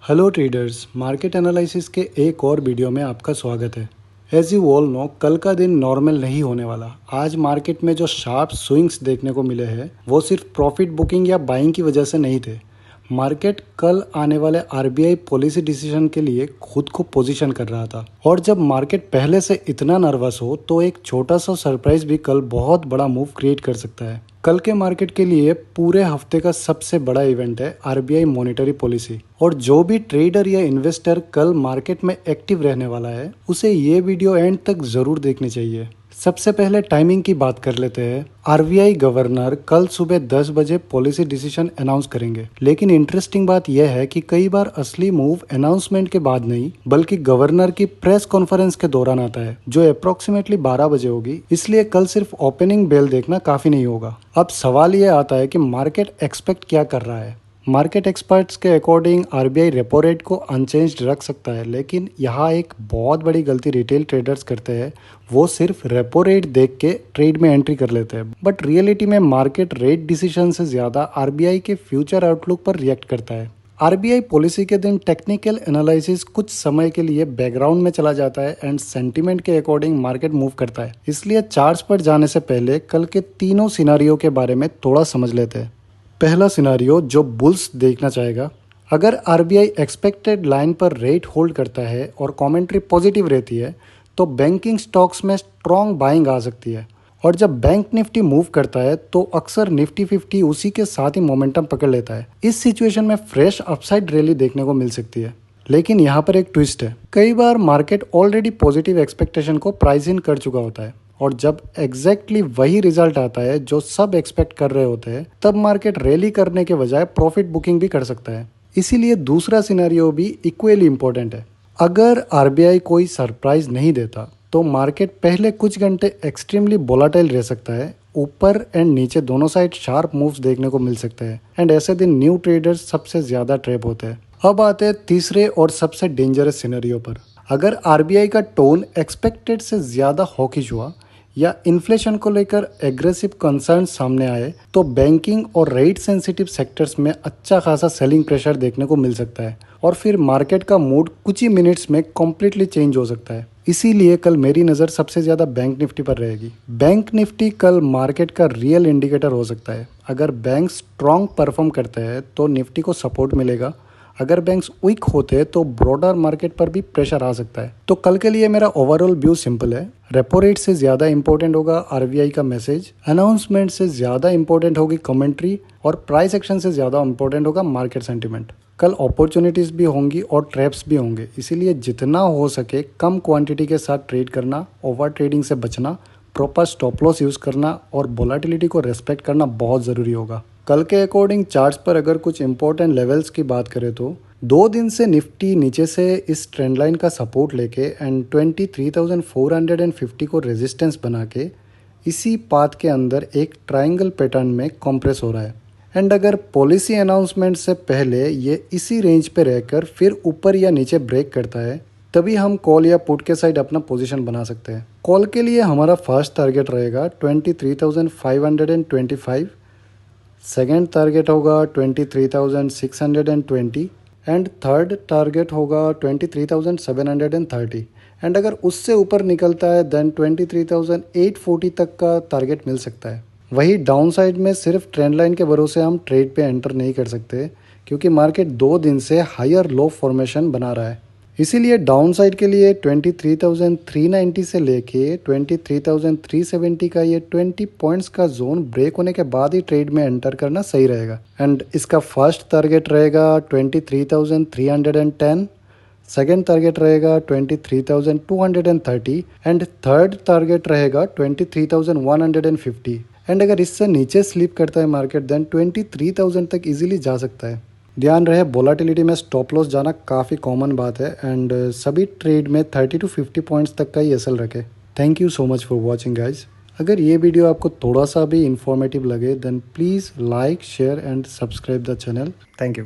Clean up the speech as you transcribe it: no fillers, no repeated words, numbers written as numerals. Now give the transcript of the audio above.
Hello traders, market analysis के एक और वीडियो में आपका स्वागत है। एज यू ऑल नो, कल का दिन नॉर्मल नहीं होने वाला। आज मार्केट में जो शार्प स्विंग्स देखने को मिले हैं वो सिर्फ प्रॉफिट बुकिंग या बाइंग की वजह से नहीं थे। मार्केट कल आने वाले आरबीआई पॉलिसी डिसीजन के लिए खुद को पोजीशन कर रहा था, और जब मार्केट पहले से इतना नर्वस हो तो एक छोटा सा सरप्राइज भी कल बहुत बड़ा मूव क्रिएट कर सकता है। कल के मार्केट के लिए पूरे हफ्ते का सबसे बड़ा इवेंट है आरबीआई मॉनेटरी पॉलिसी, और जो भी ट्रेडर या इन्वेस्टर कल मार्केट में एक्टिव रहने वाला है उसे ये वीडियो एंड तक जरूर देखनी चाहिए। सबसे पहले टाइमिंग की बात कर लेते हैं। आरबीआई गवर्नर कल सुबह 10 बजे पॉलिसी डिसीजन अनाउंस करेंगे, लेकिन इंटरेस्टिंग बात यह है कि कई बार असली मूव अनाउंसमेंट के बाद नहीं बल्कि गवर्नर की प्रेस कॉन्फ्रेंस के दौरान आता है, जो अप्रोक्सीमेटली 12 बजे होगी। इसलिए कल सिर्फ ओपनिंग बेल देखना काफी नहीं होगा। अब सवाल ये आता है कि मार्केट एक्सपेक्ट क्या कर रहा है। मार्केट एक्सपर्ट्स के अकॉर्डिंग आरबीआई रेपो रेट को अनचेंज्ड रख सकता है, लेकिन यहाँ एक बहुत बड़ी गलती रिटेल ट्रेडर्स करते हैं। वो सिर्फ रेपो रेट देख के ट्रेड में एंट्री कर लेते हैं, बट रियलिटी में मार्केट रेट डिसीजन से ज़्यादा आरबीआई के फ्यूचर आउटलुक पर रिएक्ट करता है। आरबीआई पॉलिसी के दिन टेक्निकल एनालिसिस कुछ समय के लिए बैकग्राउंड में चला जाता है एंड सेंटीमेंट के अकॉर्डिंग मार्केट मूव करता है। इसलिए चार्ट्स पर जाने से पहले कल के तीनों सिनारियो के बारे में थोड़ा समझ लेते हैं। पहला सिनारियो जो बुल्स देखना चाहेगा, अगर आरबीआई एक्सपेक्टेड लाइन पर रेट होल्ड करता है और कमेंट्री पॉजिटिव रहती है तो बैंकिंग स्टॉक्स में स्ट्रॉन्ग बाइंग आ सकती है, और जब बैंक निफ्टी मूव करता है तो अक्सर निफ्टी 50 उसी के साथ ही मोमेंटम पकड़ लेता है। इस सिचुएशन में फ्रेश अपसाइड रैली देखने को मिल सकती है, लेकिन यहाँ पर एक ट्विस्ट है। कई बार मार्केट ऑलरेडी पॉजिटिव एक्सपेक्टेशन को प्राइस इन कर चुका होता है, और जब एग्जैक्टली वही रिजल्ट आता है जो सब एक्सपेक्ट कर रहे होते हैं, तब मार्केट रैली करने के बजाय प्रॉफिट बुकिंग भी कर सकता है। इसीलिए दूसरा सिनेरियो भी इक्वली इंपॉर्टेंट है। अगर आरबीआई कोई सरप्राइज नहीं देता तो मार्केट पहले कुछ घंटे एक्सट्रीमली वोलेटाइल रह सकता है। ऊपर एंड नीचे दोनों साइड शार्प मूव्स देखने को मिल सकते हैं, एंड ऐसे दिन न्यू ट्रेडर्स सबसे ज्यादा ट्रैप होते हैं। अब आते हैं तीसरे और सबसे डेंजरस सिनेरियो पर। अगर आरबीआई का टोन एक्सपेक्टेड से ज्यादा हॉकिश हुआ या इन्फ्लेशन को लेकर एग्रेसिव कंसर्न सामने आए तो बैंकिंग और रेट सेंसिटिव सेक्टर्स में अच्छा खासा सेलिंग प्रेशर देखने को मिल सकता है, और फिर मार्केट का मूड कुछ ही मिनट्स में कम्प्लीटली चेंज हो सकता है। इसीलिए कल मेरी नज़र सबसे ज़्यादा बैंक निफ्टी पर रहेगी। बैंक निफ्टी कल मार्केट का रियल इंडिकेटर हो सकता है। अगर बैंक स्ट्रॉन्ग परफॉर्म करते हैं तो निफ्टी को सपोर्ट मिलेगा, अगर बैंक्स वीक होते हैं तो ब्रॉडर मार्केट पर भी प्रेशर आ सकता है। तो कल के लिए मेरा ओवरऑल व्यू सिंपल है। रेपो रेट से ज़्यादा इंपॉर्टेंट होगा आरबीआई का मैसेज, अनाउंसमेंट से ज़्यादा इंपॉर्टेंट होगी कमेंट्री, और प्राइस एक्शन से ज़्यादा इंपॉर्टेंट होगा मार्केट सेंटिमेंट। कल अपॉर्चुनिटीज़ भी होंगी और ट्रैप्स भी होंगे, इसीलिए जितना हो सके कम क्वांटिटी के साथ ट्रेड करना, ओवर ट्रेडिंग से बचना, प्रॉपर स्टॉप लॉस यूज़ करना और वोलेटिलिटी को रेस्पेक्ट करना बहुत ज़रूरी होगा। कल के अकॉर्डिंग चार्ट्स पर अगर कुछ इंपॉर्टेंट लेवल्स की बात करें तो 2 दिन से निफ्टी नीचे से इस ट्रेंड लाइन का सपोर्ट लेके एंड 23,450 को रेजिस्टेंस बना के इसी पाथ के अंदर एक ट्रायंगल पैटर्न में कॉम्प्रेस हो रहा है। एंड अगर पॉलिसी अनाउंसमेंट से पहले ये इसी रेंज पे रहकर फिर ऊपर या नीचे ब्रेक करता है, तभी हम कॉल या पुट के साइड अपना पोजीशन बना सकते हैं। कॉल के लिए हमारा फर्स्ट टारगेट रहेगा 23,525, सेकेंड टारगेट होगा 23,620 एंड थर्ड टारगेट होगा 23,730। एंड अगर उससे ऊपर निकलता है देन 23,840 तक का टारगेट मिल सकता है। वही डाउन साइड में सिर्फ ट्रेंड लाइन के भरोसे हम ट्रेड पे एंटर नहीं कर सकते, क्योंकि मार्केट 2 दिन से हायर लो फॉर्मेशन बना रहा है। इसीलिए डाउन साइड के लिए 23,390 से लेके 23,370 का ये 20 पॉइंट्स का जोन ब्रेक होने के बाद ही ट्रेड में एंटर करना सही रहेगा। एंड इसका फर्स्ट टारगेट रहेगा 23,310, सेकेंड टारगेट रहेगा 23,230 एंड थर्ड टारगेट रहेगा 23,150। एंड अगर इससे नीचे स्लिप करता है मार्केट देन 23,000 तक इजीली जा सकता है। ध्यान रहे, वोलेटिलिटी में स्टॉप लॉस जाना काफ़ी कॉमन बात है, एंड सभी ट्रेड में 30 to 50 पॉइंट्स तक का ही एसएल रखे। Thank you so much for watching guys. अगर ये वीडियो आपको थोड़ा सा भी इंफॉर्मेटिव लगे then please like, share and subscribe the channel. Thank you.